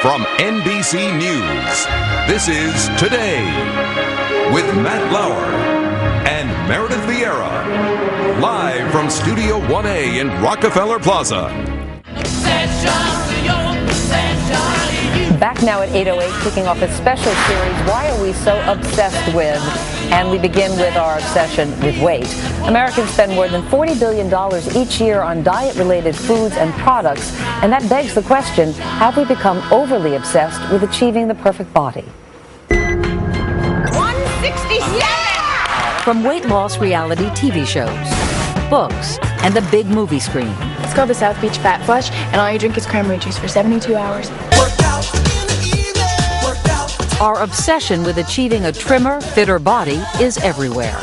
from NBC News, this is Today with Matt Lauer and Meredith Vieira, live from Studio 1A in Rockefeller Plaza. Back now at 8:08, kicking off a special series, Why Are We So Obsessed With? And we begin with our obsession with weight. Americans spend more than $40 billion each year on diet-related foods and products, and that begs the question, have we become overly obsessed with achieving the perfect body? 167! Yeah! From weight loss reality TV shows, books, and the big movie screen. It's called the South Beach Fat Flush, and all you drink is cranberry juice for 72 hours. Our obsession with achieving a trimmer, fitter body is everywhere.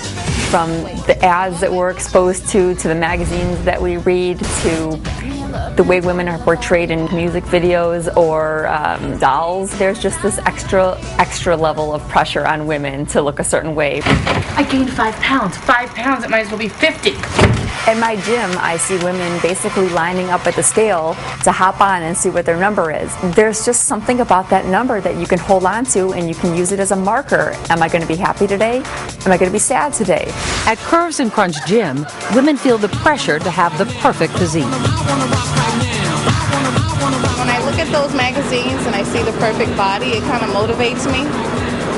From the ads that we're exposed to the magazines that we read, to the way women are portrayed in music videos or dolls, there's just this extra level of pressure on women to look a certain way. I gained 5 pounds. 5 pounds, it might as well be 50. In my gym, I see women basically lining up at the scale to hop on and see what their number is. There's just something about that number that you can hold on to and you can use it as a marker. Am I going to be happy today? Am I going to be sad today? At Curves and Crunch Gym, women feel the pressure to have the perfect physique. When I look at those magazines and I see the perfect body, it kind of motivates me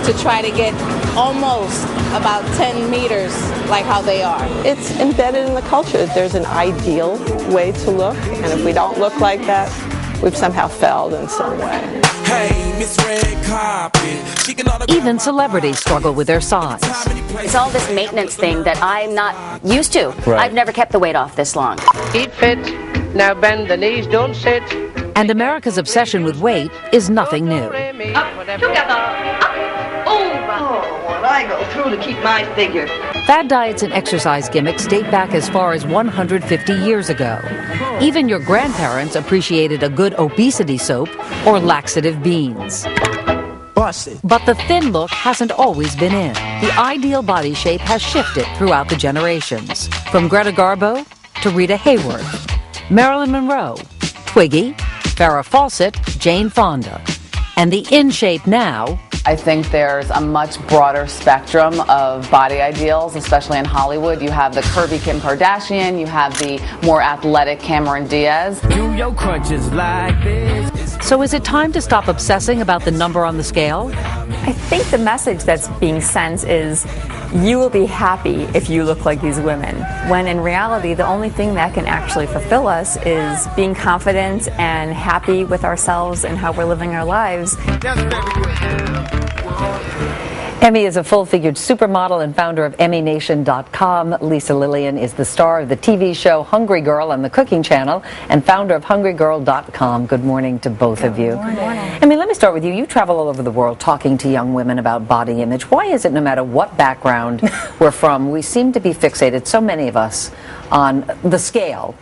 to try to get almost about 10 meters like how they are. It's embedded in the culture. There's an ideal way to look, and if we don't look like that, we've somehow failed in some way. Even celebrities struggle with their size. It's all this maintenance thing that I'm not used to. Right. I've never kept the weight off this long. Eat fit, now bend the knees, don't sit. And America's obsession with weight is nothing new. Up, together, up, over. Oh, what I go through to keep my figure. Fad diets and exercise gimmicks date back as far as 150 years ago. Even your grandparents appreciated a good obesity soap or laxative beans. But the thin look hasn't always been in. The ideal body shape has shifted throughout the generations. From Greta Garbo to Rita Hayworth, Marilyn Monroe, Twiggy, Farrah Fawcett, Jane Fonda. And the in shape now, I think there's a much broader spectrum of body ideals, especially in Hollywood. You have the curvy Kim Kardashian, you have the more athletic Cameron Diaz. Do your crunches like this. So is it time to stop obsessing about the number on the scale? I think the message that's being sent is you will be happy if you look like these women, when in reality the only thing that can actually fulfill us is being confident and happy with ourselves and how we're living our lives. Emmy is a full-figured supermodel and founder of EmmyNation.com. Lisa Lillian is the star of the TV show Hungry Girl on the Cooking Channel and founder of HungryGirl.com. Good morning to both of you. Good morning. Emmy, let me start with you. You travel all over the world talking to young women about body image. Why is it no matter what background we're from, we seem to be fixated, so many of us, on the scale?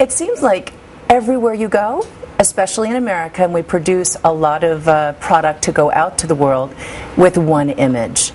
It seems like everywhere you go, especially in America, and we produce a lot of product to go out to the world with one image.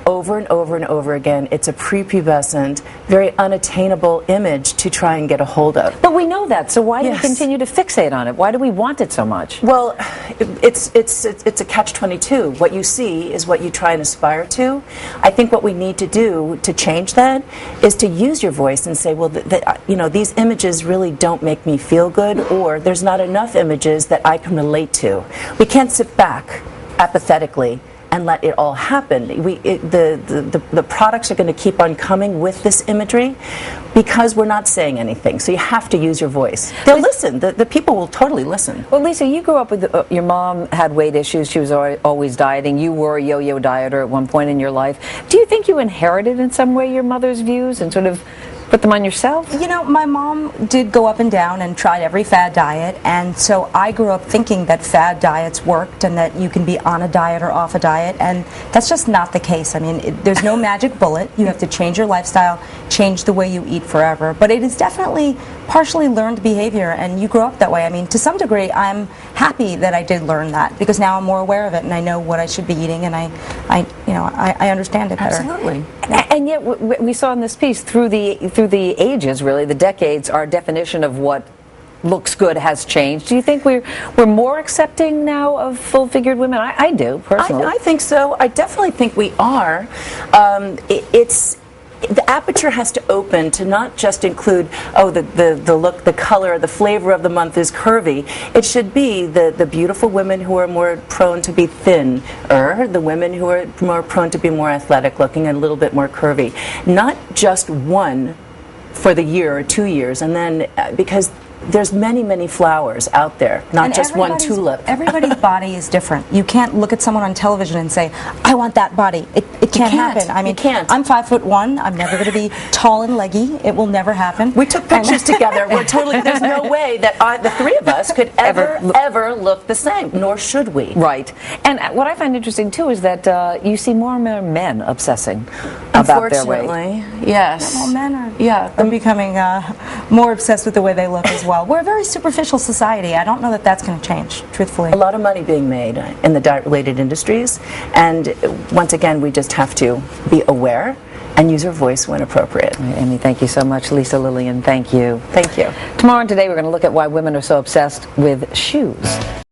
Over and over and over again, it's a prepubescent, very unattainable image to try and get a hold of. But we know that, so why do we continue to fixate on it? Why do we want it so much? Well, it's a catch-22. What you see is what you try and aspire to. I think what we need to do to change that is to use your voice and say, well, these images really don't make me feel good, or there's not enough images that I can relate to. We can't sit back apathetically and let it all happen. The products are going to keep on coming with this imagery because we're not saying anything. So you have to use your voice. They'll listen. The people will totally listen. Well, Lisa, you grew up with your mom had weight issues. She was always dieting. You were a yo-yo dieter at one point in your life. Do you think you inherited in some way your mother's views and sort of put them on yourself? You know, my mom did go up and down and tried every fad diet, and so I grew up thinking that fad diets worked and that you can be on a diet or off a diet, and that's just not the case. I mean, there's no magic bullet. You have to change your lifestyle, change the way you eat forever, but it is definitely partially learned behavior, and you grow up that way. I mean, to some degree, I'm happy that I did learn that, because now I'm more aware of it and I know what I should be eating, and I understand it better. Absolutely. And yet we saw in this piece through the ages, really, the decades, our definition of what looks good has changed. Do you think we're more accepting now of full-figured women? I do, personally. I think so. I definitely think we are. The aperture has to open to not just include, the look, the color, the flavor of the month is curvy. It should be the beautiful women who are more prone to be thinner, the women who are more prone to be more athletic looking and a little bit more curvy. Not just one for the year or 2 years, and then because there's many flowers out there, not just one tulip. Everybody's body is different. You can't look at someone on television and say, I want that body. It can't happen. I mean, you can't. I'm 5'1". I'm never going to be tall and leggy. It will never happen. We took pictures together. We're totally, there's no way that the three of us could ever look the same, nor should we. Right. And what I find interesting, too, is that you see more and more men obsessing about their weight. Unfortunately, yes. Well, men are becoming more obsessed with the way they look as well. We're a very superficial society. I don't know that that's going to change, truthfully. A lot of money being made in the diet-related industries, and once again, we just have to be aware and use our voice when appropriate. Amy, thank you so much. Lisa Lillian, thank you. Thank you. Tomorrow and Today, we're going to look at why women are so obsessed with shoes.